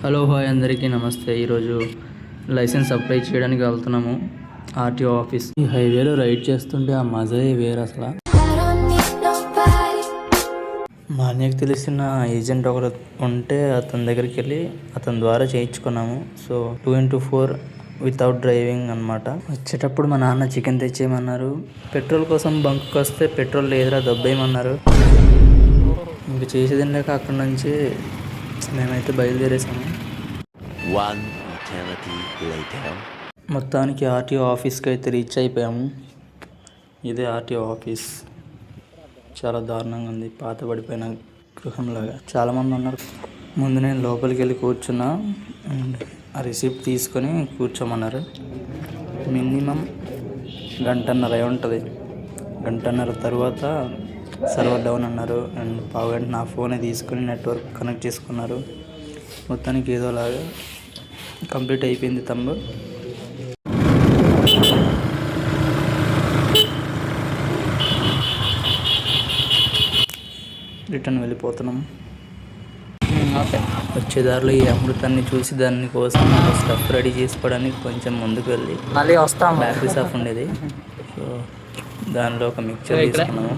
Hello hi అందరికీ నమస్తే. ఈరోజు లైసెన్స్ అప్లై చేయడానికి వెళ్తున్నాము ఆర్టీఓ ఆఫీస్. ఈ హైవేలో రైడ్ చేస్తుంటే ఆ మజాయే వేరు అసలు. మా అన్నయ్యకి తెలిసిన ఏజెంట్ ఒకరు ఉంటే అతని దగ్గరికి వెళ్ళి అతని ద్వారా చేయించుకున్నాము. సో 2x4 వితౌట్ డ్రైవింగ్ అనమాట. వచ్చేటప్పుడు మా నాన్న చికెన్ తెచ్చేయమన్నారు. పెట్రోల్ కోసం బంక్కి వస్తే పెట్రోల్ లేదురా దబ్బేయమన్నారు. ఇంక చేసేది లేక అక్కడి నుంచి మేమైతే బయలుదేరేసాము. మొత్తానికి ఆర్టీఓ ఆఫీస్కి అయితే రీచ్ అయిపోయాము. ఇదే ఆర్టీఓ ఆఫీస్. చాలా దారుణంగా ఉంది, పాతబడిపోయిన గృహంలాగా. చాలామంది ఉన్నారు. ముందు నేను లోపలికి వెళ్ళి కూర్చున్నా అండ్ ఆ రిసిప్ట్ తీసుకొని కూర్చోమన్నారు. మినిమం గంటన్నర అయి ఉంటుంది. గంటన్నర తర్వాత సర్వర్ డౌన్ అన్నారు అండ్ పావుగంట నా ఫోనే తీసుకొని నెట్వర్క్ కనెక్ట్ చేసుకున్నారు. మొత్తానికి ఏదోలాగా కంప్లీట్ అయిపోయింది తమ్ము. రిటర్న్ వెళ్ళిపోతున్నాం. వచ్చేదారిలో ఈ అమృతాన్ని చూసి దాని కోసం స్టఫ్ రెడీ చేసుకోవడానికి కొంచెం ముందుకు వెళ్ళి మళ్ళీ వస్తాం. బ్యాటరీ సాఫ్ ఉండేది. సో దానిలో ఒక మిక్చర్ తీసుకున్నాము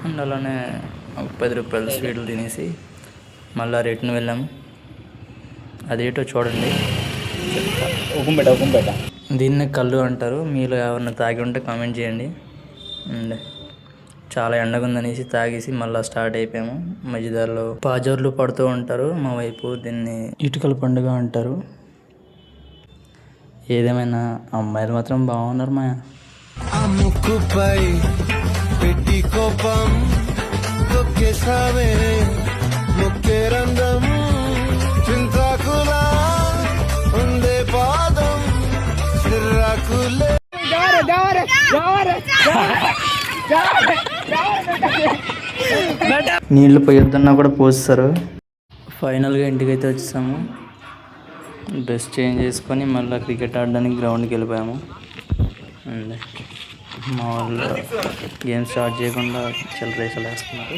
అండ్ అలానే 10 రూపాయలు స్వీట్లు తినేసి మళ్ళీ రిటర్న్ వెళ్ళాము. అదేటో చూడండి. దీన్నే కళ్ళు అంటారు. మీలో ఎవరైనా తాగి ఉంటే కామెంట్ చేయండి. అండ్ చాలా ఎండగా ఉందనేసి తాగేసి మళ్ళీ స్టార్ట్ అయిపోయాము. మధ్యదారిలో పాజర్లు పడుతూ ఉంటారు. మా వైపు దీన్ని ఇటుకల పండుగ అంటారు. ఏదేమైనా అమ్మాయిలు మాత్రం బాగున్నారు. మా ముక్కుపై పెట్టి కోపం తొక్కేసావే ముక్కే రంగం చింతాకులా ఉండే పాదం సిర్రాకులే. నీళ్లు పోయొద్దన్నా కూడా పోస్తారు. ఫైనల్గా ఇంటికైతే వచ్చేసాము. డ్రెస్ చేంజ్ చేసుకొని మళ్ళీ క్రికెట్ ఆడడానికి గ్రౌండ్కి వెళ్ళిపోయాము. అండ్ మా వాళ్ళు గేమ్ స్టార్ట్ చేయకుండా రేసాలు వేసుకున్నారు.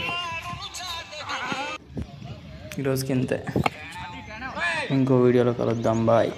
ఈరోజుకి ఇంతే. ఇంకో వీడియోలో కలుద్దాం. బాయ్.